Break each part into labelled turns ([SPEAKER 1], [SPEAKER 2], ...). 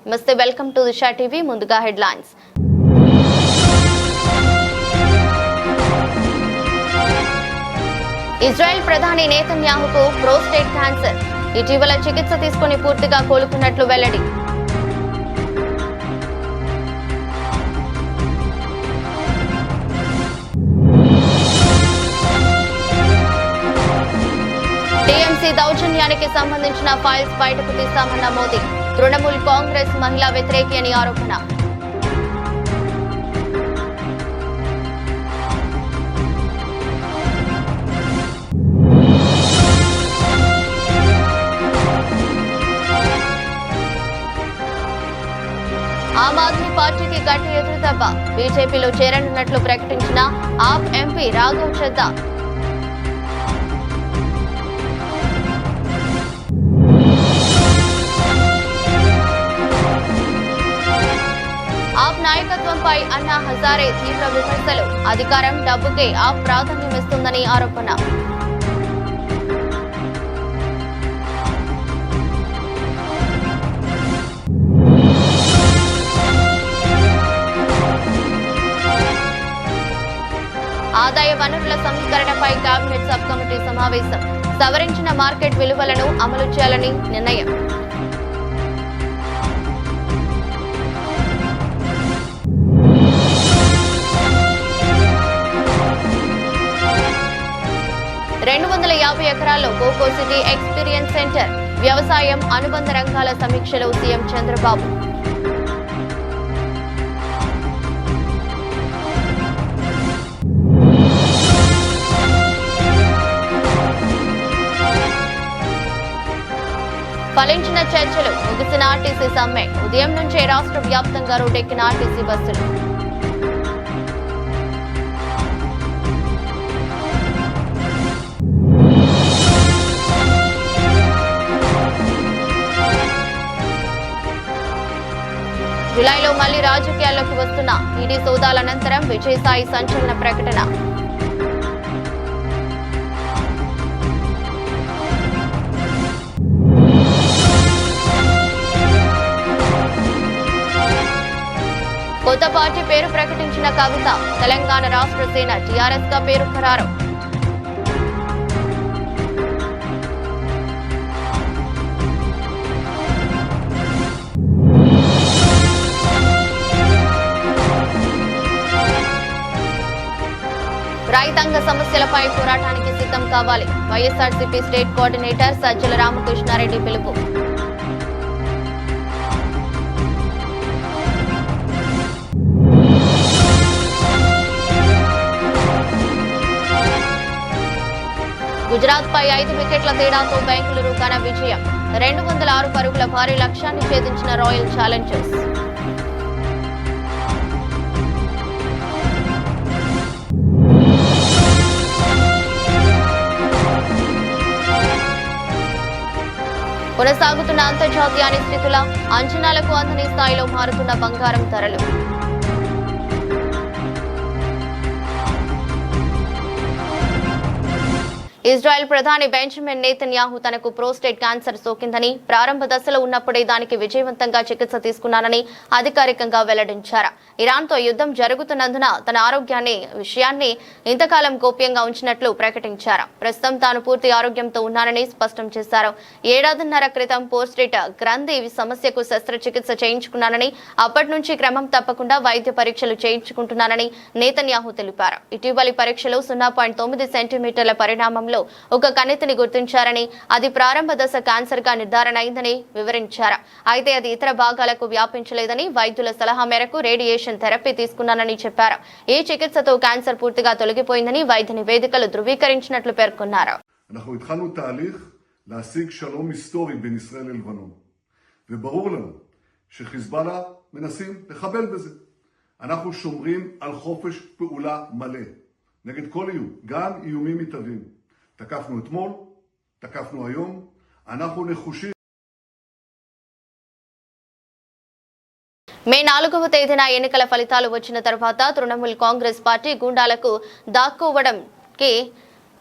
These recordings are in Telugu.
[SPEAKER 1] నమస్తే, వెల్కమ్ టు దిశా టీవీ. ముందుగా హెడ్లైన్స్. ఇజ్రాయెల్ ప్రధాని నేతన్యాహుకు ప్రోస్టేట్ క్యాన్సర్. ఇటీవల చికిత్స తీసుకుని పూర్తిగా కోలుకున్నట్లు వెల్లడి. టీఎంసీ దౌర్జన్యానికి సంబంధించిన ఫైల్స్ బయటకు తీస్తామన్న మోదీ. తృణమూల్ కాంగ్రెస్ మహిళా వ్యతిరేకి అని ఆరోపణ. ఆమ్ ఆద్మీ పార్టీకి గట్టి ఎదురుదెబ్బ. బీజేపీలో చేరనున్నట్లు ప్రకటించిన ఆప్ ఎంపీ రాఘవ్ చద్దా. ఆప్ నాయకత్వంపై అన్నా హజారే తీవ్ర విమర్శలు. అధికారం డబ్బుకే ఆప్ ప్రాధాన్యమిస్తుందని ఆరోపణ. ఆదాయ వనరుల సమీకరణపై కేబినెట్ సబ్ కమిటీ సమావేశం. సవరించిన మార్కెట్ విలువలను అమలు చేయాలని నిర్ణయం. $250 ఎకరాల్లో కోకో సిటీ ఎక్స్పీరియన్స్ సెంటర్. వ్యవసాయం అనుబంధ రంగాల సమీక్షలో సీఎం చంద్రబాబు. ఫలించిన చర్చలు. ముగిసిన ఆర్టీసీ సమ్మె. ఉదయం నుంచే రాష్ట్ర వ్యాప్తంగా రోడ్డెక్కిన ఆర్టీసీ బస్సులు. జులైలో మళ్లీ రాజకీయాల్లోకి వస్తున్న ఈడీ సోదాల అనంతరం విజయసాయి సంచలన ప్రకటన. కొత్త పార్టీ పేరు ప్రకటించిన కవిత. తెలంగాణ రాష్ట్ర సేన టీఆర్ఎస్ గా పేరు ఖరారు. రైతాంగ సమస్యలపై పోరాటానికి సిద్ధం కావాలి. వైఎస్ఆర్సీపీ స్టేట్ కోఆర్డినేటర్ సజ్జల రామకృష్ణారెడ్డి పిలుపు. గుజరాత్ పై 5 వికెట్ల తేడాతో బెంగళూరు ఘన విజయం. 206 పరుగుల భారీ లక్ష్యాన్ని ఛేదించిన రాయల్ ఛాలెంజర్స్. కొనసాగుతున్న అంతర్జాతీయ అనిశ్చితుల. అంచనాలకు అందని స్థాయిలో మారుతున్న బంగారం ధరలు. ఇజ్రాయెల్ ప్రధాని బెంజమిన్ నేతన్యాహు తనకు ప్రోస్టేట్ క్యాన్సర్ సోకిందని, ప్రారంభ దశలో ఉన్నప్పుడే దానికి విజయవంతంగా చికిత్స తీసుకున్నానని అధికారికంగా వెల్లడించారు. ఇరాన్తో యుద్ధం జరుగుతున్నందున తన విషయాన్ని ఇంతకాలం గోప్యంగా ఉంచినట్లు ప్రకటించారు. ప్రస్తుతం తాను పూర్తి ఆరోగ్యంతో ఉన్నానని స్పష్టం చేశారు. 7.5 క్రితం ప్రోస్టేట్ గ్రంథి సమస్యకు శస్త్రచికిత్స చేయించుకున్నానని, అప్పటి నుంచి క్రమం తప్పకుండా వైద్య పరీక్షలు చేయించుకుంటున్నానని నేతన్యాహు తెలిపారు. ఇటీవలి పరీక్షలో 0.9 సెంటీమీటర్ల పరిణామంలో ఒక కణితిని గుర్తించారని, అది ప్రారంభ దశ క్యాన్సర్ గా నిర్ధారణ అయిందని వివరించారు. అయితే అది ఇతర భాగాలకు వ్యాపించలేదని, వైద్యుల సలహా మేరకు రేడియేషన్ థెరపీ తీసుకున్నానని చెప్పారు. ఈ చికిత్సతో క్యాన్సర్ పూర్తిగా తొలగిపోయిందని వైద్య నివేదికలు ధృవీకరించినట్లు పేర్కొన్నారు.
[SPEAKER 2] אנחנו התחלנו תהליך להשיג שלום היסטורי בין ישראל ללבנון, וברור לנו שחיזבאללה מנסים לחבל בזה. אנחנו שומרים על חופש פעולה מלא נגד כל איום, גם איומים מתהווים. תקפנו אתמול, תקפנו היום, אנחנו נחושים.
[SPEAKER 1] మే 4వ తేదీన ఎన్నికల ఫలితాలు వచ్చిన తర్వాత తృణమూల్ కాంగ్రెస్ పార్టీ గూండాలకు దాక్కోవడంకి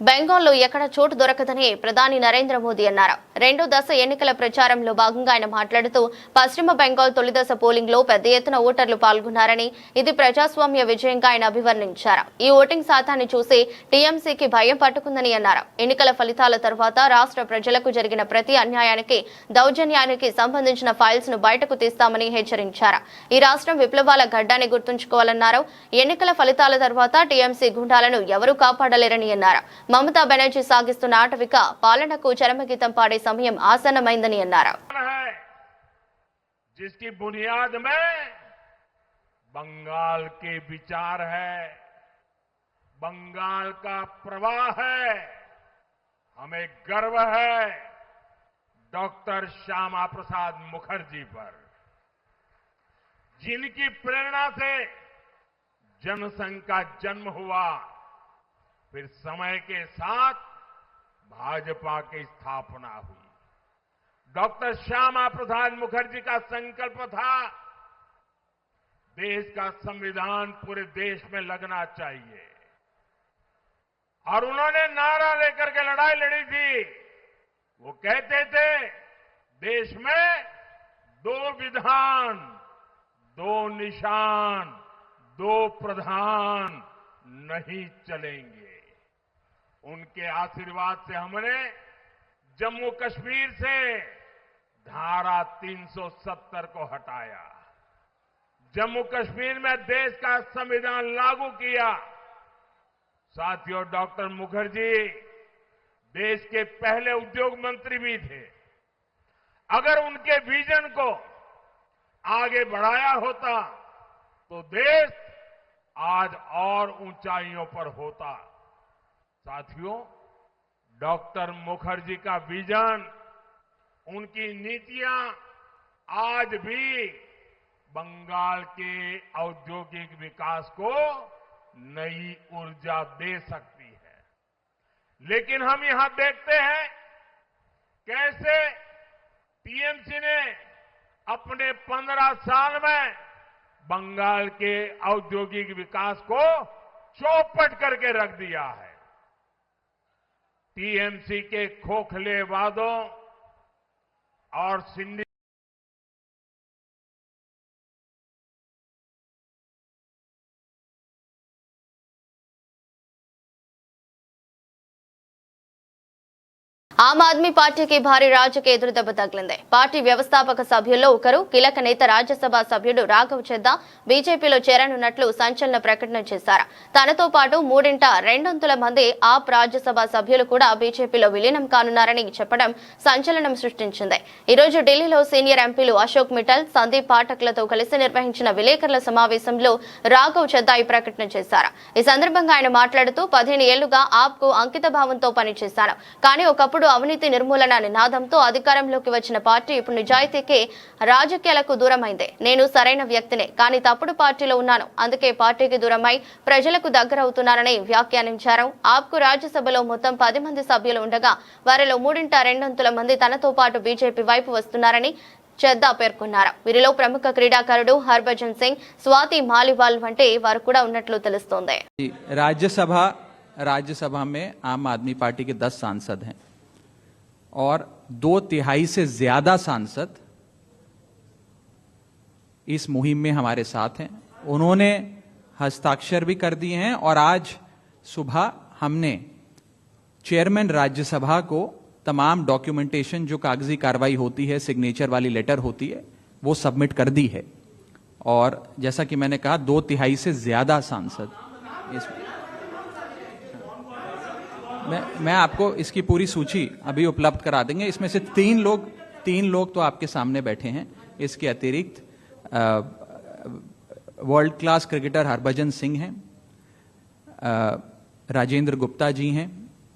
[SPEAKER 1] బెంగాల్లో ఎక్కడ చోటు దొరకదని ప్రధాని నరేంద్ర మోదీ అన్నారు. రెండో దశ ఎన్నికల ప్రచారంలో భాగంగా ఆయన మాట్లాడుతూ పశ్చిమ బెంగాల్ తొలి దశ పోలింగ్ లో పెద్ద ఎత్తున ఓటర్లు పాల్గొన్నారని, ఇది ప్రజాస్వామ్య విజయంగా ఆయన అభివర్ణించారు. ఈ ఓటింగ్ శాతాన్ని చూసి టీఎంసీకి భయం పట్టుకుందని అన్నారు. ఎన్నికల ఫలితాల తర్వాత రాష్ట్ర ప్రజలకు జరిగిన ప్రతి అన్యాయానికి, దౌర్జన్యానికి సంబంధించిన ఫైల్స్ ను బయటకు తీస్తామని హెచ్చరించారు. ఈ రాష్ట్రం విప్లవాల గడ్డాన్ని గుర్తుంచుకోవాలన్నారు. ఎన్నికల ఫలితాల తర్వాత టీఎంసీ గుండాలను ఎవరూ కాపాడలేరని అన్నారు. మమతా బెనర్జీ సాగిస్తున్న ఆటవిక పాలనకు చరమగీతం పాడే సమయం ఆసన్నమైందని అన్నారు.
[SPEAKER 3] जिसकी बुनियाद में बंगाल के विचार है, बंगाल का प्रवाह है। हमें गर्व है डॉक्टर श्यामा प्रसाद मुखर्जी पर, जिनकी प्रेरणा से जनसंघ का जन्म हुआ, फिर समय के साथ भाजपा की स्थापना हुई। डॉक्टर श्यामा प्रसाद मुखर्जी का संकल्प था देश का संविधान पूरे देश में लगना चाहिए, और उन्होंने नारा लेकर के लड़ाई लड़ी थी। वो कहते थे देश में दो विधान, दो निशान, दो प्रधान नहीं चलेंगे। उनके आशीर्वाद से हमने जम्मू कश्मीर से धारा 370 को हटाया, जम्मू कश्मीर में देश का संविधान लागू किया। साथियों, डॉक्टर मुखर्जी देश के पहले उद्योग मंत्री भी थे। अगर उनके विजन को आगे बढ़ाया होता तो देश आज और ऊंचाइयों पर होता। साथियों, डॉक्टर मुखर्जी का विजन, उनकी नीतियां आज भी बंगाल के औद्योगिक विकास को नई ऊर्जा दे सकती है। लेकिन हम यहां देखते हैं कैसे टीएमसी ने अपने 15 साल में बंगाल के औद्योगिक विकास को चौपट करके रख दिया है। टीएमसी के खोखले वादों और सिंडिकेट
[SPEAKER 1] ఆమ్ ఆద్మీ పార్టీకి భారీ రాజకీయ ఎదురుదెబ్బ తగిలింది. పార్టీ వ్యవస్థాపక సభ్యుల్లో ఒకరు, కీలక నేత రాజ్యసభ సభ్యుడు రాఘవ్ చెద్దా బీజేపీలో చేరనున్నట్లు సంచలన ప్రకటన చేశారు. తనతో పాటు 2/3 మంది ఆప్ రాజ్యసభ సభ్యులు కూడా బీజేపీలో విలీనం కానున్నారని చెప్పడం సంచలనం సృష్టించింది. ఈ రోజు ఢిల్లీలో సీనియర్ ఎంపీలు అశోక్ మిఠల్, సందీప్ పాఠక్లతో కలిసి నిర్వహించిన విలేకరుల సమావేశంలో రాఘవ్ చెద్దా ఈ ప్రకటన చేశారు. ఈ సందర్భంగా ఆయన మాట్లాడుతూ 15 ఏళ్లుగా ఆప్ కు అంకిత భావంతో పనిచేశాను, కానీ ఒకప్పుడు అవినీతి నిర్మూలన నినాదంతో అధికారంలోకి వచ్చిన పార్టీ ఇప్పుడు నిజాయితీకి, రాజకీయాలకు దూరమైంది. నేను సరైన వ్యక్తినే, కానీ తప్పుడు పార్టీలో ఉన్నాను, అందుకే పార్టీకి దూరమై ప్రజలకు దగ్గరవుతున్నానని వ్యాఖ్యానించారు. ఆప్కు రాజ్యసభలో మొత్తం 10 మంది సభ్యులు ఉండగా వారిలో 2/3 మంది తనతో పాటు బీజేపీ వైపు వస్తున్నారని చెద్దా పేర్కొన్నారు. వీరిలో ప్రముఖ క్రీడాకారుడు హర్భజన్ సింగ్, స్వాతి మాలివాల్ వంటి వారు కూడా ఉన్నట్లు తెలుస్తోంది.
[SPEAKER 4] राज्यसभा में आम आदमी पार्टी के 10 सांसद हैं और 2/3 से ज्यादा सांसद इस मुहिम में हमारे साथ हैं। उन्होंने हस्ताक्षर भी कर दिए हैं और आज सुबह हमने चेयरमैन राज्यसभा को तमाम डॉक्यूमेंटेशन, जो कागजी कार्रवाई होती है, सिग्नेचर वाली लेटर होती है, वो सबमिट कर दी है। और जैसा कि मैंने कहा 2/3 से ज्यादा सांसद इसमें, मैं आपको इसकी पूरी सूची अभी उपलब्ध करा देंगे। इसमें से 3 लोग तो आपके सामने बैठे हैं। इसके अतिरिक्त world class cricketer Harbhajan Singh हैं, राजेंद्र गुप्ता जी हैं,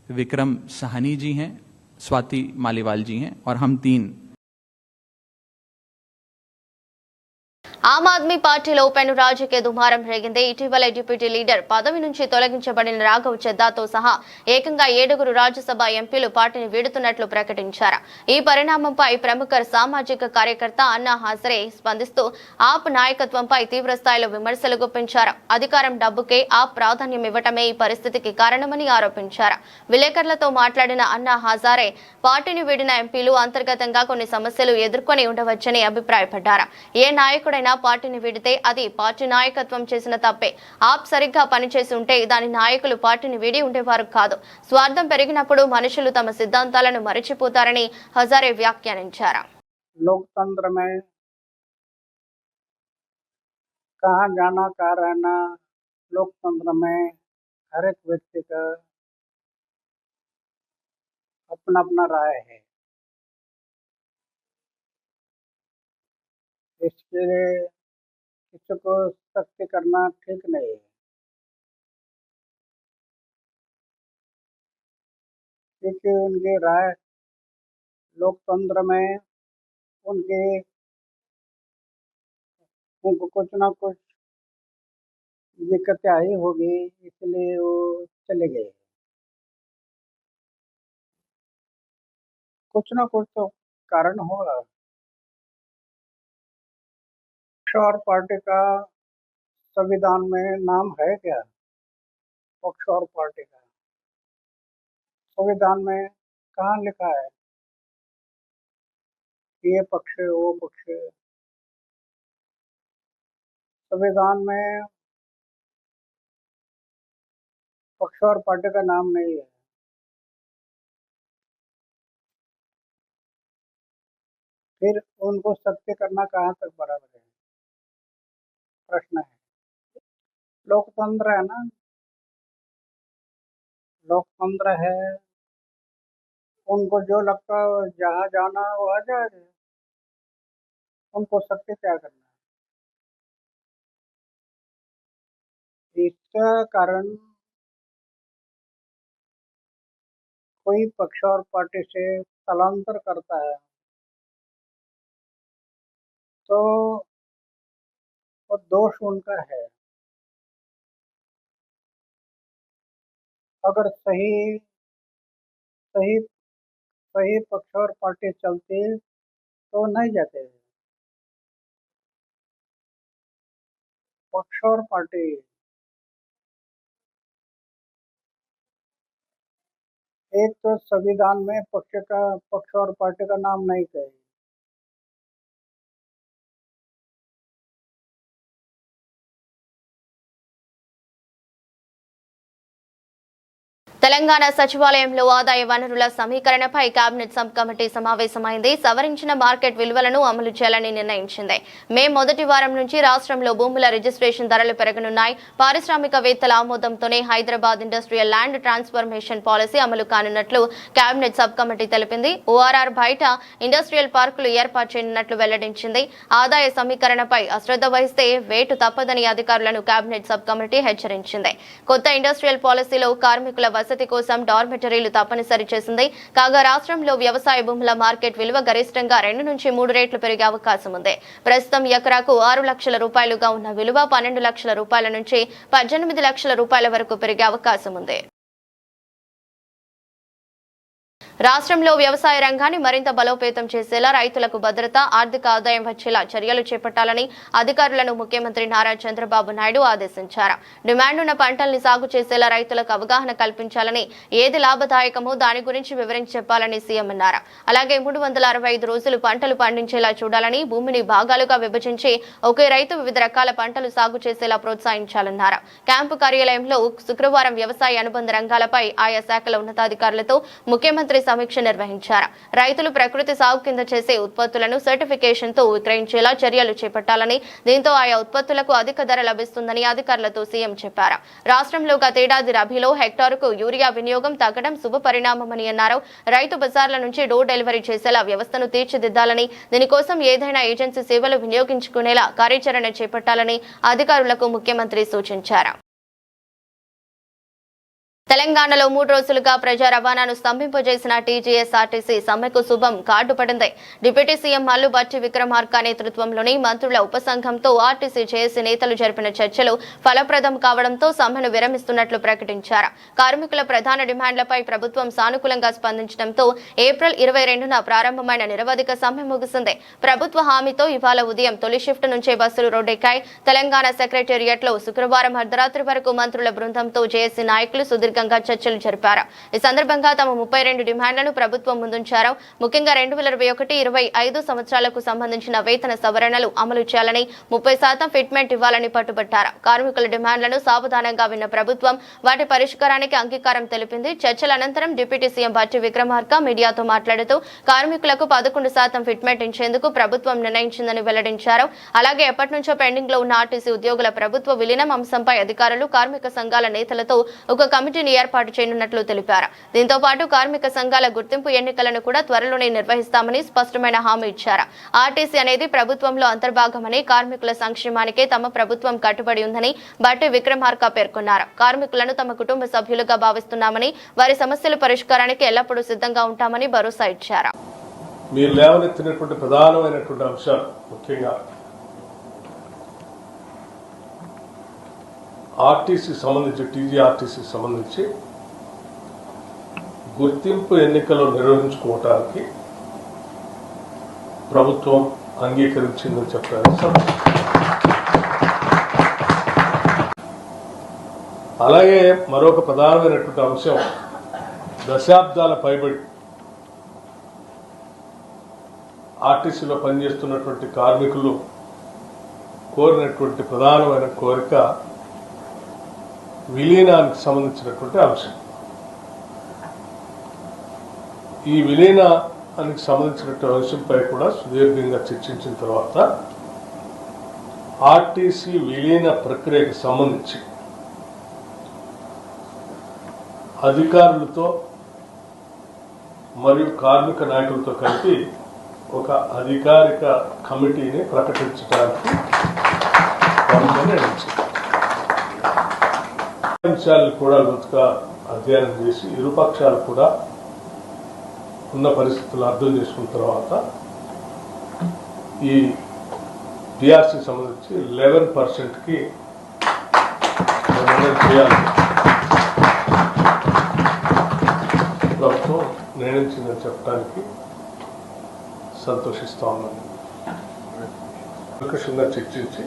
[SPEAKER 4] विक्रम साहनी जी हैं, स्वाति मालीवाल जी हैं और हम 3।
[SPEAKER 1] ఆమ్ ఆద్మీ పార్టీలో పెను రాజకీయ దుమారం రేగింది. ఇటీవల డిప్యూటీ లీడర్ పదవి నుంచి తొలగించబడిన రాఘవ్ చెద్దాతో సహా ఏకంగా 7 రాజ్యసభ ఎంపీలు పార్టీని వీడుతున్నట్లు ప్రకటించారు. ఈ పరిణామంపై ప్రముఖ సామాజిక కార్యకర్త అన్నా హజారే స్పందిస్తూ ఆప్ నాయకత్వంపై తీవ్రస్థాయిలో విమర్శలు గుప్పించారు. అధికారం డబ్బుకే ఆప్ ప్రాధాన్యం ఇవ్వటమే ఈ పరిస్థితికి కారణమని ఆరోపించారు. విలేకరులతో మాట్లాడిన అన్నా హజారే పార్టీని వీడిన ఎంపీలు అంతర్గతంగా కొన్ని సమస్యలు ఎదుర్కొని ఉండవచ్చని అభిప్రాయపడ్డారు. ఏ నాయకుడైనా పార్టీని వీడితే అది పార్టీ నాయకత్వం చేసిన తప్పే. ఆప్ సరిగ్గా పనిచేసి ఉంటే దాని నాయకులు పార్టీని వీడి ఉండేవారు కాదు. స్వార్థం పెరిగినప్పుడు మనుషులు తమ సిద్ధాంతాలను మరిచిపోతారని హజారే వ్యాఖ్యానించారు.
[SPEAKER 5] लोकतंत्र में कहाँ जाना कहाँ रहना, लोकतंत्र में हर एक व्यक्ति का अपना अपना राय है। इसके लिए किसी को सख्ती करना ठीक नहीं है, क्योंकि उनकी राय लोकतंत्र में उनको कुछ ना कुछ दिक्कतें आई होगी, इसलिए वो चले गए। कुछ ना कुछ तो कारण होगा। पक्ष और पार्टी का संविधान में नाम है क्या? पक्ष और पार्टी का संविधान में कहाँ लिखा है कि ये पक्ष है वो पक्ष है? संविधान में पक्ष और पार्टी का नाम नहीं है। फिर उनको सख्ती करना कहाँ तक बराबर है? प्रश्न है। लोकतंत्र है ना, लोकतंत्र है, उनको जो लगता है जहाँ जाना है वो आ जाए, उनको सख्ती क्या करना है? इसका कारण कोई पक्ष और पार्टी से स्थलांतर करता है तो वो दोष उनका है। अगर सही सही सही पक्ष और पार्टी चलती तो नहीं जाते। पक्ष और पार्टी एक तो संविधान में पक्ष और पार्टी का नाम नहीं है।
[SPEAKER 1] తెలంగాణ సచివాలయంలో ఆదాయ వనరుల సమీకరణపై కేబినెట్ సబ్ కమిటీ సమావేశమైంది. సవరించిన మార్కెట్ విలువలను అమలు చేయాలని నిర్ణయించింది. మే మొదటి వారం నుంచి రాష్ట్రంలో భూముల రిజిస్ట్రేషన్ ధరలు పెరగనున్నాయి. పారిశ్రామికవేత్తల ఆమోదంతోనే Hyderabad industrial land transformation policy అమలు కానున్నట్లు కేబినెట్ సబ్ కమిటీ తెలిపింది. ఓఆర్ఆర్ బయట ఇండస్ట్రియల్ పార్కులు ఏర్పాటు చేయనున్నట్లు వెల్లడించింది. ఆదాయ సమీకరణపై అశ్రద్ధ వహిస్తే వేటు తప్పదని అధికారులను కేబినెట్ సబ్ కమిటీ హెచ్చరించింది. కొత్త ఇండస్ట్రియల్ పాలసీలో కార్మికుల వసతి కోసం డార్మెటరీలు తప్పనిసరి చేసింది. కాగా రాష్ట్రంలో వ్యవసాయ భూముల మార్కెట్ విలువ గరిష్టంగా 2 నుంచి 3 రెట్లు పెరిగే అవకాశం ఉంది. ప్రస్తుతం ఎకరాకు 6 లక్షల రూపాయలుగా ఉన్న విలువ 12 లక్షల రూపాయల నుంచి 18 లక్షల రూపాయల వరకు పెరిగే అవకాశం ఉంది. రాష్ట్రంలో వ్యవసాయ రంగాన్ని మరింత బలోపేతం చేసేలా రైతులకు భద్రత, ఆర్థిక ఆదాయం వచ్చేలా చర్యలు చేపట్టాలని అధికారులను ముఖ్యమంత్రి నారా చంద్రబాబు నాయుడు ఆదేశించారు. డిమాండ్ ఉన్న పంటల్ని సాగు చేసేలా రైతులకు అవగాహన కల్పించాలని, ఏది లాభదాయకమో దాని గురించి వివరించి చెప్పాలని సీఎం అన్నారు. అలాగే 365 రోజులు పంటలు పండించేలా చూడాలని, భూమిని భాగాలుగా విభజించి ఒకే రైతు వివిధ రకాల పంటలు సాగు చేసేలా ప్రోత్సహించాలన్నారు. క్యాంపు కార్యాలయంలో శుక్రవారం వ్యవసాయ అనుబంధ రంగాలపై ఆయా శాఖల ఉన్నతాధికారులతో ముఖ్యమంత్రి సమీక్ష నిర్వహించారు. రైతులు ప్రకృతి సాగు కింద చేసే ఉత్పత్తులను సర్టిఫికేషన్ తో విక్రయించేలా చర్యలు చేపట్టాలని, దీంతో ఆయా ఉత్పత్తులకు అధిక ధర లభిస్తుందని అధికారులతో సీఎం చెప్పారు. రాష్ట్రంలో గతేడాది రబీలో హెక్టారుకు యూరియా వినియోగం తగ్గడం శుభ పరిణామమని అన్నారు. రైతు బజార్ల నుంచి డోర్ డెలివరీ చేసేలా వ్యవస్థను తీర్చిదిద్దాలని, దీనికోసం ఏదైనా ఏజెన్సీ సేవలు వినియోగించుకునేలా కార్యాచరణ చేపట్టాలని అధికారులకు ముఖ్యమంత్రి సూచించారు. తెలంగాణలో 3 రోజులుగా ప్రజా రవాణాను స్తంభింపజేసిన టీజీఎస్ఆర్టీసీ సమ్మెకు శుభం కార్డు పడింది. డిప్యూటీ సీఎం మల్లు భట్టి విక్రమార్క నేతృత్వంలోని మంత్రుల ఉపసంఘంతో ఆర్టీసీ జేఏసీ నేతలు జరిపిన చర్చలు ఫలప్రదం కావడంతో సమ్మెను విరమిస్తున్నట్లు ప్రకటించారు. కార్మికుల ప్రధాన డిమాండ్లపై ప్రభుత్వం సానుకూలంగా స్పందించడంతో ఏప్రిల్ 22న ప్రారంభమైన నిరవధిక సమ్మె ముగిసింది. ప్రభుత్వ హామీతో ఇవాళ ఉదయం తొలి షిఫ్ట్ నుంచే బస్సులు రోడ్డెక్కాయి. తెలంగాణ సెక్రటేరియట్లో శుక్రవారం అర్ధరాత్రి వరకు మంత్రుల బృందంతో జేఏసీ నాయకులు సుదీర్ఘంగా చర్చలు జరిపారు. ఈ సందర్భంగా తమ 32 డిమాండ్లను ప్రభుత్వం ముందుంచారు. ముఖ్యంగా 2021-25 సంవత్సరాలకు సంబంధించిన వేతన సవరణలు అమలు చేయాలని, 30% ఫిట్మెంట్ ఇవ్వాలని పట్టుబట్టారు. కార్మికుల డిమాండ్లను సావధానంగా విన్న ప్రభుత్వం వాటి పరిష్కారానికి అంగీకారం తెలిపింది. చర్చల అనంతరం డిప్యూటీ సీఎం భట్టి విక్రమార్క మీడియాతో మాట్లాడుతూ కార్మికులకు 11% ఫిట్మెంట్ ఇచ్చేందుకు ప్రభుత్వం నిర్ణయించిందని వెల్లడించారు. అలాగే ఎప్పటి నుంచో పెండింగ్ లో ఉన్న ఆర్టీసీ ఉద్యోగుల ప్రభుత్వ విలీనం అంశంపై అధికారులు, కార్మిక సంఘాల నేతలతో ఒక కమిటీని ఏర్పాటు చేయనున్నట్లు తెలిపారు. దీంతో పాటు కార్మిక సంఘాల గుర్తింపు ఎన్నికలను కూడా త్వరలోనే నిర్వహిస్తామని స్పష్టమైన హామీ ఇచ్చారు. ఆర్టీసీ అనేది ప్రభుత్వంలో అంతర్భాగమని, కార్మికుల సంక్షేమానికే తమ ప్రభుత్వం కట్టుబడి ఉందని భట్టి విక్రమార్క పేర్కొన్నారు. కార్మికులను తమ కుటుంబ సభ్యులుగా భావిస్తున్నామని, వారి సమస్యల పరిష్కారానికి ఎల్లప్పుడూ సిద్ధంగా ఉంటామని భరోసా ఇచ్చారు.
[SPEAKER 6] మీరు లేవనెత్తినటువంటి ప్రధానమైనటువంటి అంశాలు ముఖ్యంగా ఆర్టీసీ సంబంధించి, టీజీఆర్టీసీ సంబంధించి గుర్తింపు ఎన్నికలు నిర్వహించుకోవటానికి ప్రభుత్వం అంగీకరించిందని చెప్పారు. అలాగే మరొక ప్రధానమైనటువంటి అంశం, దశాబ్దాల పైబడి ఆర్టీసీలో పనిచేస్తున్నటువంటి కార్మికులు కోరినటువంటి ప్రధానమైన కోరిక విలీనానికి సంబంధించినటువంటి అంశం. ఈ విలీనానికి సంబంధించినటువంటి అంశంపై కూడా సుదీర్ఘంగా చర్చించిన తర్వాత ఆర్టీసీ విలీన ప్రక్రియకు సంబంధించి అధికారులతో మరియు కార్మిక నాయకులతో కలిపి ఒక అధికారిక కమిటీని ప్రకటించడానికి నిర్ణయించింది. అంశాలను కూడా లోతుగా అధ్యయనం చేసి ఇరుపక్షాలు కూడా ఉన్న పరిస్థితులు అర్థం చేసుకున్న తర్వాత ఈ డిఆర్సీ సంబంధించి 11%కి నిర్ణయం చేయాలి ప్రభుత్వం నిర్ణయించిందని చెప్పడానికి సంతోషిస్తా ఉన్నాను. ప్రకృషంగా చర్చించి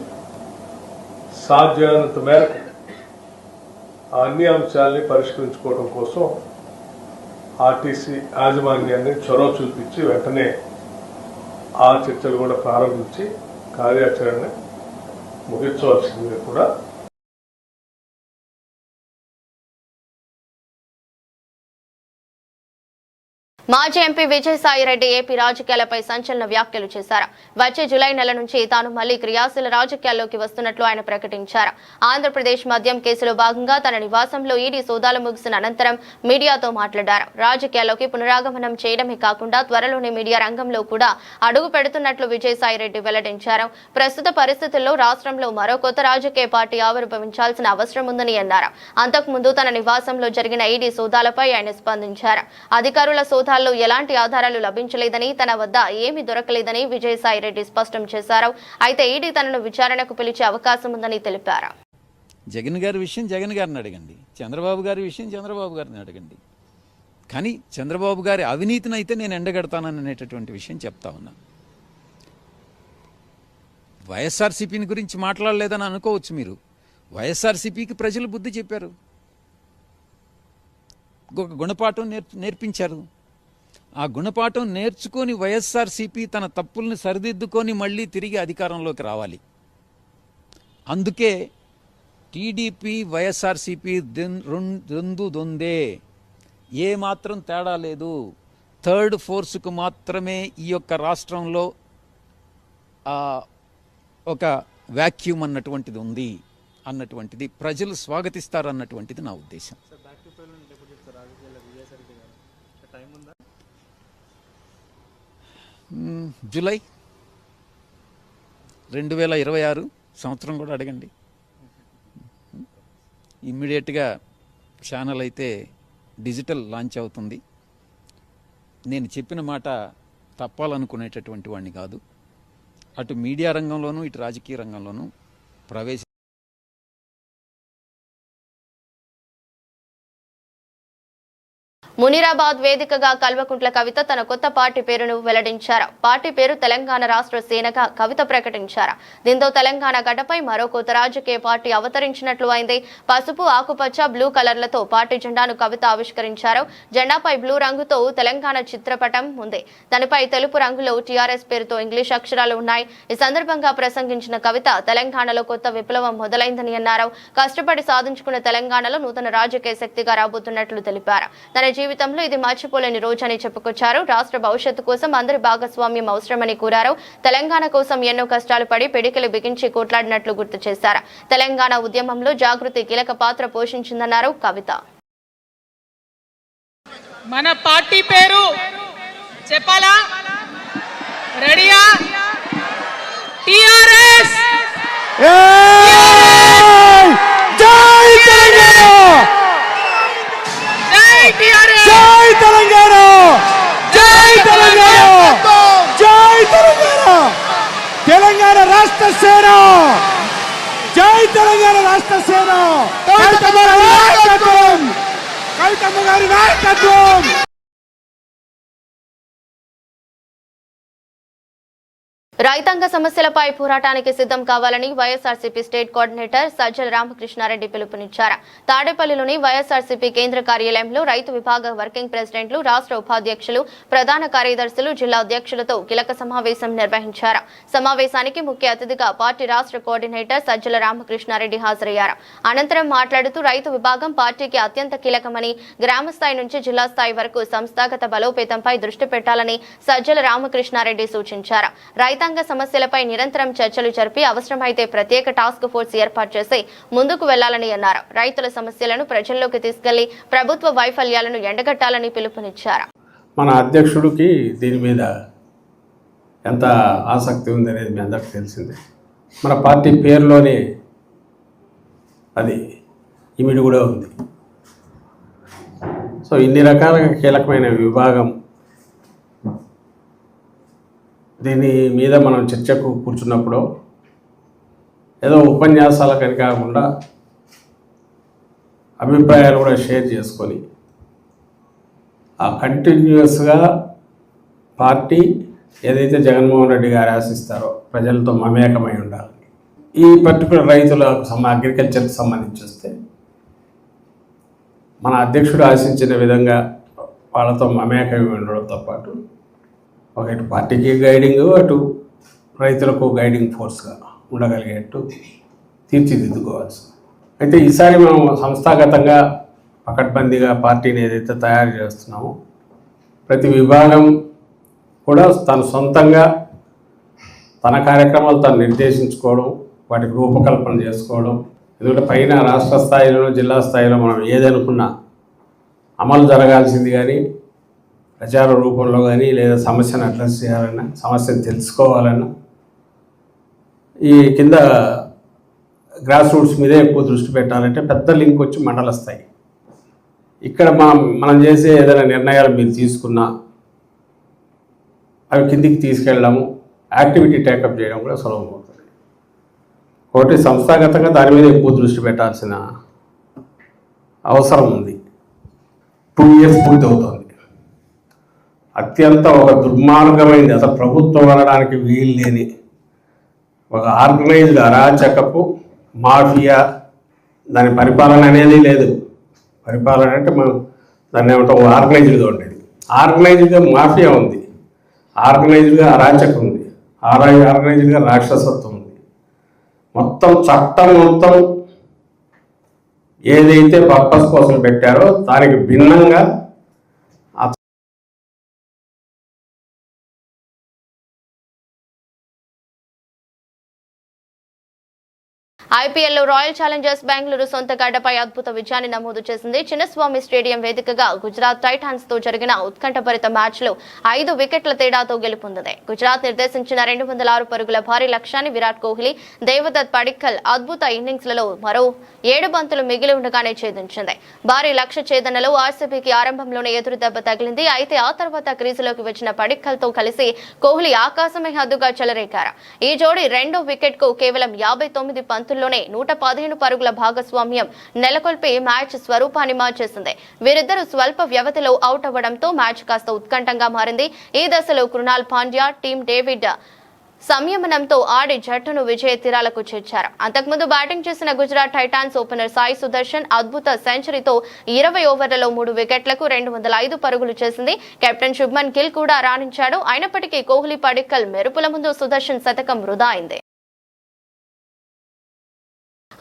[SPEAKER 6] సాధ్యమైనంత మేరకు అన్ని అంశాలని పరిష్కరించుకోవడం కోసం ఆర్టీసీ యాజమాన్యాన్ని చొరవ చూపించి వెంటనే ఆ చర్చలు కూడా ప్రారంభించి కార్యాచరణ ముగించవలసిందిగా కూడా
[SPEAKER 1] మాజీ ఎంపీ విజయసాయిరెడ్డి ఏపీ రాజకీయాలపై సంచలన వ్యాఖ్యలు చేశారు. వచ్చే జులై నెల నుంచి తాను మళ్లీ క్రియాశీల రాజకీయాల్లోకి వస్తున్నట్లు ఆయన ప్రకటించారు. ఆంధ్రప్రదేశ్ మద్యం కేసులో భాగంగా తన నివాసంలో ఈడీ సోదాలు ముగిసిన అనంతరం మీడియాతో మాట్లాడారు. రాజకీయాల్లోకి పునరాగమనం చేయడమే కాకుండా త్వరలోనే మీడియా రంగంలో కూడా అడుగు పెడుతున్నట్లు విజయసాయిరెడ్డి వెల్లడించారు. ప్రస్తుత పరిస్థితుల్లో రాష్ట్రంలో మరో కొత్త రాజకీయ పార్టీ ఆవిర్భవించాల్సిన అవసరం ఉందని అన్నారు. అంతకుముందు తన నివాసంలో జరిగిన ఈడీ సోదాలపై ఆయన స్పందించారు. అధికారుల సోదాలు ఎలాంటి ఆధారాలు లభించలేదని, తన వద్ద ఏమీ దొరకలేదని విజయసాయిరెడ్డి స్పష్టం చేశారు. అయితే ఈడీ తనను విచారణకు పిలిచే అవకాశం ఉందని తెలిపారు.
[SPEAKER 7] జగన్ గారి విషయం జగన్ గారిని అడగండి, చంద్రబాబు గారి విషయం చంద్రబాబు గారిని అడగండి. కానీ చంద్రబాబు గారి అవినీతిని అయితే నేను ఎండగడతాననేటటువంటి విషయం చెప్తా ఉన్నా. వైఎస్ఆర్సీపీని గురించి మాట్లాడలేదని అనుకోవచ్చు మీరు. వైఎస్ఆర్సీపీకి ప్రజలు బుద్ధి చెప్పారు, ఒక గుణపాఠం నేర్పించారు. ఆ గుణపాఠం నేర్చుకొని వైఎస్ఆర్సీపీ తన తప్పుల్ని సరిదిద్దుకొని మళ్ళీ తిరిగి అధికారంలోకి రావాలి. అందుకే టీడీపీ వైఎస్ఆర్సీపీ రెండు దొందే, ఏ మాత్రం తేడా లేదు. థర్డ్ ఫోర్స్కు మాత్రమే ఈ యొక్క రాష్ట్రంలో ఒక వ్యాక్యూమ్ అన్నటువంటిది ఉంది అన్నటువంటిది ప్రజలు స్వాగతిస్తారు అన్నటువంటిది నా ఉద్దేశం. జూలై 2026 సంవత్సరం కూడా అడగండి. ఇమ్మీడియట్గా ఛానల్ అయితే డిజిటల్ లాంచ్ అవుతుంది. నేను చెప్పిన మాట తప్పాలనుకునేటటువంటి వాడిని కాదు. అటు మీడియా రంగంలోనూ ఇటు రాజకీయ రంగంలోనూ ప్రవేశ
[SPEAKER 1] మునీరాబాద్ వేదికగా కల్వకుంట్ల కవిత తన కొత్త పార్టీ పేరును వెల్లడించారు. పార్టీ పేరు తెలంగాణ రాష్ట్ర సేనగా కవిత ప్రకటించారు. దీంతో తెలంగాణ గడ్డపై మరో కొత్త రాజకీయ పార్టీ అవతరించినట్లు అయింది. పసుపు, ఆకుపచ్చ, బ్లూ కలర్లతో పార్టీ జెండాను కవిత ఆవిష్కరించారు. జెండాపై బ్లూ రంగుతో తెలంగాణ చిత్రపటం ఉంది. దానిపై తెలుపు రంగులో టీఆర్ఎస్ పేరుతో ఇంగ్లీష్ అక్షరాలు ఉన్నాయి. ఈ సందర్భంగా ప్రసంగించిన కవిత తెలంగాణలో కొత్త విప్లవం మొదలైందని అన్నారు. కష్టపడి సాధించుకున్న తెలంగాణలో నూతన రాజకీయ శక్తిగా రాబోతున్నట్లు తెలిపారు. తన జీవితంలో ఇది మర్చిపోలేని రోజని చెప్పుకొచ్చారు. రాష్ట్ర భవిష్యత్తు కోసం అందరి భాగస్వామ్యం అవసరమని కోరారు. తెలంగాణ కోసం ఎన్నో కష్టాలు పడి పిడికిలు బిగించి కొట్లాడినట్లు గుర్తు చేశారు. తెలంగాణ ఉద్యమంలో జాగృతి కీలక పాత్ర పోషించిందన్నారు కవిత.
[SPEAKER 8] మన పార్టీ పేరు చెప్పాలా? రెడీయా? టిఆర్ఎస్.
[SPEAKER 9] జై తెలంగాణ! జై తెలంగాణ! జై తెలంగాణ! జై తెలంగాణ! తెలంగాణ రాష్ట్ర సేన! జై తెలంగాణ రాష్ట్ర సేన! కవితమ్మ గారి నాయకత్వం! కవితమ్మ గారి నాయకత్వం!
[SPEAKER 1] రైతాంగ సమస్యలపై పోరాటానికి సిద్ధం కావాలని వైఎస్ఆర్సీపీ స్టేట్ కోఆర్డినేటర్ సజ్జల రామకృష్ణారెడ్డి పిలుపునిచ్చారు. తాడేపల్లిలోని వైఎస్ఆర్సీపీ కేంద్ర కార్యాలయంలో రైతు విభాగ వర్కింగ్ ప్రెసిడెంట్లు, రాష్ట్ర ఉపాధ్యక్షులు, ప్రధాన కార్యదర్శులు, జిల్లా అధ్యక్షులతో కీలక సమావేశం నిర్వహించారు. సమావేశానికి ముఖ్య అతిథిగా పార్టీ రాష్ట్ర కోఆర్డినేటర్ సజ్జల రామకృష్ణారెడ్డి హాజరయ్యారు. అనంతరం మాట్లాడుతూ రైతు విభాగం పార్టీకి అత్యంత కీలకమని, గ్రామ స్థాయి నుంచి జిల్లా స్థాయి వరకు సంస్థాగత బలోపేతంపై దృష్టి పెట్టాలని సజ్జల రామకృష్ణారెడ్డి సూచించారు. రైతాంగ సమస్యలపై నిరంతరం చర్చలు జరిపి అవసరమైతే ప్రత్యేక టాస్క్ ఫోర్స్ ఏర్పాటు చేసి ముందుకు వెళ్లాలని అన్నారు. రైతుల సమస్యలను ప్రజల్లోకి తీసుకెళ్లి ప్రభుత్వ వైఫల్యాలను ఎండగట్టాలని పిలుపునిచ్చారు.
[SPEAKER 10] మన అధ్యక్షుడికి దీని మీద ఎంత ఆసక్తి ఉందనేది మీ అందరికీ తెలిసిందే. మన పార్టీ పేరులోనే అది ఇమిడి కూడా ఉంది. సో ఇన్ని రకాలుగా కీలకమైన విభాగం, దీని మీద మనం చర్చకు కూర్చున్నప్పుడు ఏదో ఉపన్యాసాలకని కాకుండా అభిప్రాయాలు కూడా షేర్ చేసుకొని ఆ కంటిన్యూస్గా పార్టీ ఏదైతే జగన్మోహన్ రెడ్డి గారు ఆశిస్తారో ప్రజలతో మమేకమై ఉండాలి. ఈ పర్టికులర్ రైతులకు అగ్రికల్చర్కి సంబంధించి వస్తే మన అధ్యక్షుడు ఆశించిన విధంగా వాళ్ళతో మమేకమై ఉండడంతో పాటు ఒక ఇటు పార్టీకి గైడింగ్, అటు రైతులకు గైడింగ్ ఫోర్స్గా ఉండగలిగేట్టు తీర్చిదిద్దుకోవాల్సి. అయితే ఈసారి మనం సంస్థాగతంగా పకడ్బందీగా పార్టీని ఏదైతే తయారు చేస్తున్నామో ప్రతి విభాగం కూడా తన సొంతంగా తన కార్యక్రమాలు తను నిర్దేశించుకోవడం, వాటికి రూపకల్పన చేసుకోవడం. ఎందుకంటే పైన రాష్ట్ర స్థాయిలో జిల్లా స్థాయిలో మనం ఏదనుకున్నా అమలు జరగాల్సింది కానీ ప్రచార రూపంలో కానీ లేదా సమస్యను అడ్రస్ చేయాలన్నా, సమస్యను తెలుసుకోవాలన్నా ఈ కింద గ్రాస్ రూట్స్ మీదే ఎక్కువ దృష్టి పెట్టాలంటే పెద్ద లింక్ వచ్చి మండల స్థాయి. ఇక్కడ మనం చేసే ఏదైనా నిర్ణయాలు మీరు తీసుకున్నా అవి కిందికి తీసుకెళ్ళడము, యాక్టివిటీ టేకప్ చేయడం కూడా సులభం అవుతుంది. ఒకటి సంస్థాగతంగా దాని మీద ఎక్కువ దృష్టి పెట్టాల్సిన అవసరం ఉంది. 2 years పూర్తి అవుతుంది. అత్యంత ఒక దుర్మార్గమైంది, అసలు ప్రభుత్వం అనడానికి వీలు లేని ఒక ఆర్గనైజ్డ్ అరాచకపు మాఫియా. దాని పరిపాలన అనేది లేదు. పరిపాలన అంటే మనం దాన్ని ఏమంటాం, ఆర్గనైజ్డ్గా ఉండేది. ఆర్గనైజ్డ్గా మాఫియా ఉంది, ఆర్గనైజ్డ్గా అరాచకం ఉంది, ఆర్గనైజ్డ్గా రాక్షసత్వం ఉంది. మొత్తం చట్టం మొత్తం ఏదైతే పర్పస్ కోసం పెట్టారో దానికి భిన్నంగా
[SPEAKER 1] ఐపీఎల్లో రాయల్ ఛాలెంజర్స్ బెంగళూరు సొంత గడ్డపై అద్భుత విజయాన్ని నమోదు చేసింది. చిన్నస్వామి స్టేడియం వేదికగా గుజరాత్ టైటాన్స్ తో జరిగిన ఉత్కంఠభరిత మ్యాచ్ లో 5 వికెట్ల తేడాతో గెలుపొందింది. గుజరాత్ నిర్దేశించిన 206 పరుగుల భారీ లక్ష్యాన్ని విరాట్ కోహ్లీ, దేవదత్ పడిక్కల్ అద్భుత ఇన్నింగ్స్లలో మరో 7 బంతులు మిగిలి ఉండగానే ఛేదించింది. భారీ లక్ష్య ఛేదనలో ఆర్సీబీకి ఆరంభంలోనే ఎదురు దెబ్బ తగిలింది. అయితే ఆ తర్వాత క్రీజులోకి వచ్చిన పడిక్కల్ తో కలిసి కోహ్లీ ఆకాశమే హద్దుగా చెలరేకారు. ఈ జోడీ రెండో వికెట్ కు కేవలం 59 పంతుల్లోనే 115 పరుగుల భాగస్వామ్యం నెలకొల్పి మ్యాచ్ స్వరూపాన్ని మార్చేసింది. వీరిద్దరూ స్వల్ప వ్యవధిలో అవుట్ అవ్వడంతో మ్యాచ్ కాస్త ఉత్కంఠంగా మారింది. ఈ దశలో కృణాల్ పాండ్యా, టీమ్ డేవిడ్ సంయమనంతో ఆడి జట్టును విజయ తీరాలకు చేర్చారు. అంతకుముందు బ్యాటింగ్ చేసిన గుజరాత్ టైటాన్స్ ఓపెనర్ సాయి సుదర్శన్ అద్భుత సెంచరీతో 20 ఓవర్లలో 3 వికెట్లకు 205 పరుగులు చేసింది. కెప్టెన్ శుభ్మన్ గిల్ కూడా రాణించాడు. అయినప్పటికీ కోహ్లీ, పడిక్కల్ మెరుపుల ముందు సుదర్శన్ శతకం వృధా అయింది.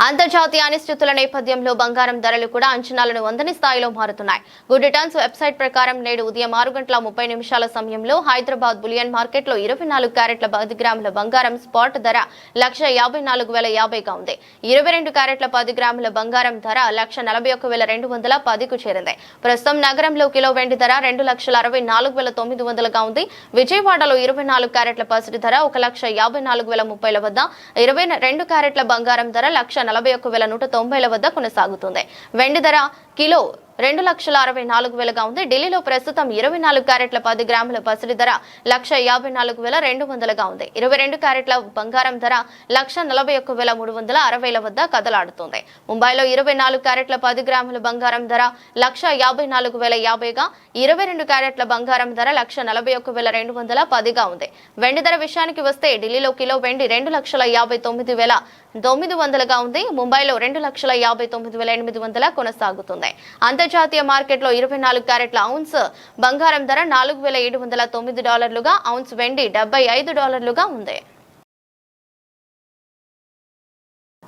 [SPEAKER 1] అంతర్జాతీయ అనిశ్చితుల నేపథ్యంలో బంగారం ధరలు కూడా అంచనాలను అందని స్థాయిలో మారుతున్నాయి. గుడ్ రిటర్న్స్ వెబ్సైట్ ప్రకారం నేడు ఉదయం 6:30 సమయంలో హైదరాబాద్ బులియన్ మార్కెట్లో 24 క్యారెట్ల 10 గ్రాముల బంగారం స్పాట్ ధర 1,54,050గా ఉంది. 22 క్యారెట్ల 10 గ్రాముల బంగారం ధర 1,41,210కు చేరింది. ప్రస్తుతం నగరంలో కిలో వెండి ధర 2,64,900గా ఉంది. విజయవాడలో 24 క్యారెట్ల పసిడి ధర 1,54,030 వద్ద, 22 క్యారెట్ల బంగారం ధర 1,41,190 వద్ద కొనసాగుతుంది. వెండి ధర కిలో 2,64,000గా ఉంది. ఢిల్లీలో ప్రస్తుతం 24 క్యారెట్ల 10 గ్రాముల పసిడి ధర 1,54,200గా ఉంది. 22 క్యారెట్ల బంగారం ధర 1,41,360 వద్ద కదలాడుతుంది. ముంబైలో 24 క్యారెట్ల 10 గ్రాముల బంగారం ధర 1,54,050గా, 22 క్యారెట్ల బంగారం ధర 1,41,210గా ఉంది. వెండి ధర విషయానికి వస్తే ఢిల్లీలో కిలో వెండి 2,59,900గా ఉంది. ముంబైలో 2,59,800 కొనసాగుతుంది. అంతర్జాతీయ మార్కెట్లో 24 క్యారెట్ల ఔన్స్ బంగారం ధర $4,709గా, ఔన్స్ వెండి $75గా ఉంది.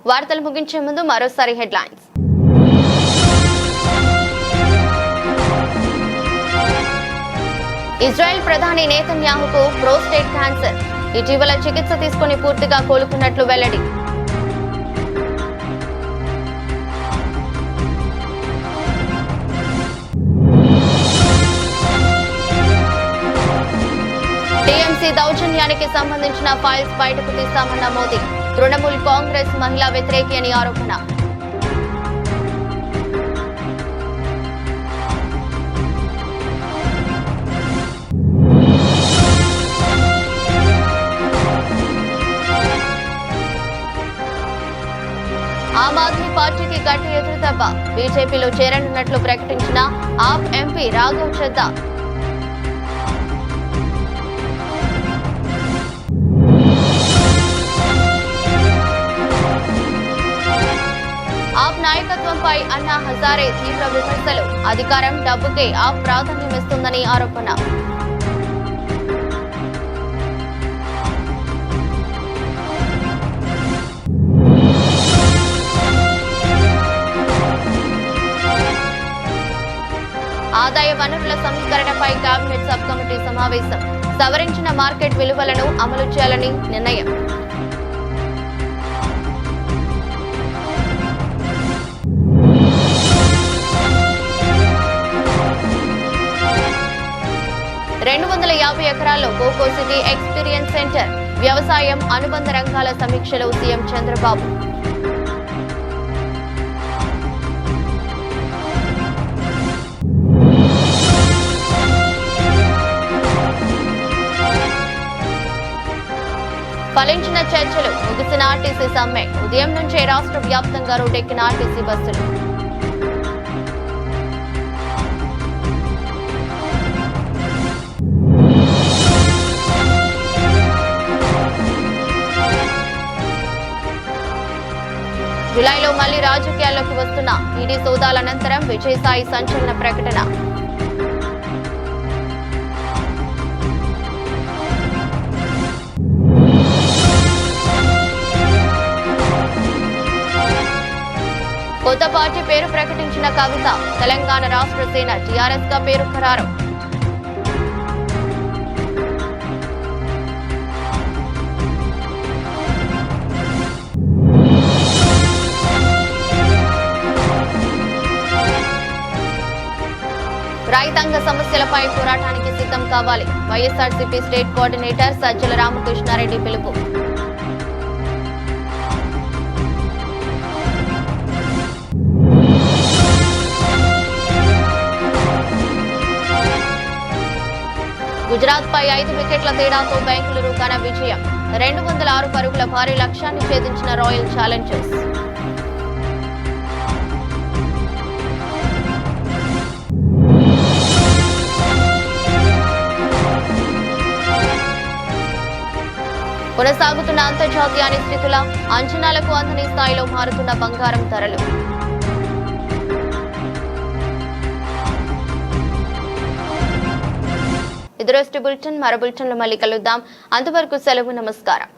[SPEAKER 1] వార్తలు ముగించే ముందు మరోసారి హెడ్లైన్స్. ఇజ్రాయెల్ ప్రధాని నేతన్యాహుకు ప్రోస్టేట్ క్యాన్సర్. ఇటీవల చికిత్స తీసుకుని పూర్తిగా కోలుకున్నట్లు వెల్లడి. టీఎంసీ దౌర్జన్యానికి సంబంధించిన ఫైల్స్ బయటకు తీస్తామన్న మోదీ. తృణమూల్ కాంగ్రెస్ మహిళా వ్యతిరేకి అని ఆరోపణ. ఆమ్ ఆద్మీ పార్టీకి గట్టి ఎదురుదెబ్బ. బీజేపీలో చేరనున్నట్లు ప్రకటించిన ఆప్ ఎంపీ రాఘవ్ చద్దా. ఆప్ నాయకత్వంపై అన్నా హజారే తీవ్ర విమర్శలు. అధికారం, డబ్బుకే ఆప్ ప్రాధాన్యమిస్తుందని ఆరోపణ. ఆదాయ వనరుల సమీకరణపై కేబినెట్ సబ్ కమిటీ సమావేశం. సవరించిన మార్కెట్ విలువలను అమలు చేయాలని నిర్ణయం. ఎకరాల్లో కోకో సిటీ ఎక్స్పీరియన్స్ సెంటర్. వ్యవసాయం, అనుబంధ రంగాల సమీక్షలో సీఎం చంద్రబాబు. ఫలించిన చర్చలు, ముగిసిన ఆర్టీసీ సమ్మె. ఉదయం నుంచే రాష్ట్ర వ్యాప్తంగా రోడ్డెక్కిన ఆర్టీసీ బస్సులు. జులైలో మళ్లీ రాజకీయాల్లోకి వస్తున్న ఈడీ సోదాల అనంతరం విజయసాయి సంచలన ప్రకటన. కొత్త పార్టీ పేరు ప్రకటించిన కవిత. తెలంగాణ రాష్ట్ర సేన టీఆర్ఎస్ గా పేరు ఖరారు. రైతాంగ సమస్యలపై పోరాటానికి సిద్ధం కావాలి. వైఎస్ఆర్సీపీ స్టేట్ కోఆర్డినేటర్ సజ్జల రామకృష్ణారెడ్డి పిలుపు. గుజరాత్ పై 5 వికెట్ల తేడాతో బెంగళూరు ఘన విజయం. 206 పరుగుల భారీ లక్ష్యాన్ని ఛేదించిన రాయల్ ఛాలెంజర్స్. కొనసాగుతున్న అంతర్జాతీయ అనిశ్చితుల అంచనాలకు అందని స్థాయిలో మారుతున్న బంగారం ధరలు. ఇది రోజు బులెటిన్. మరో బులెటిన్లో మళ్ళీ కలుద్దాం. అంతవరకు సెలవు. నమస్కారం.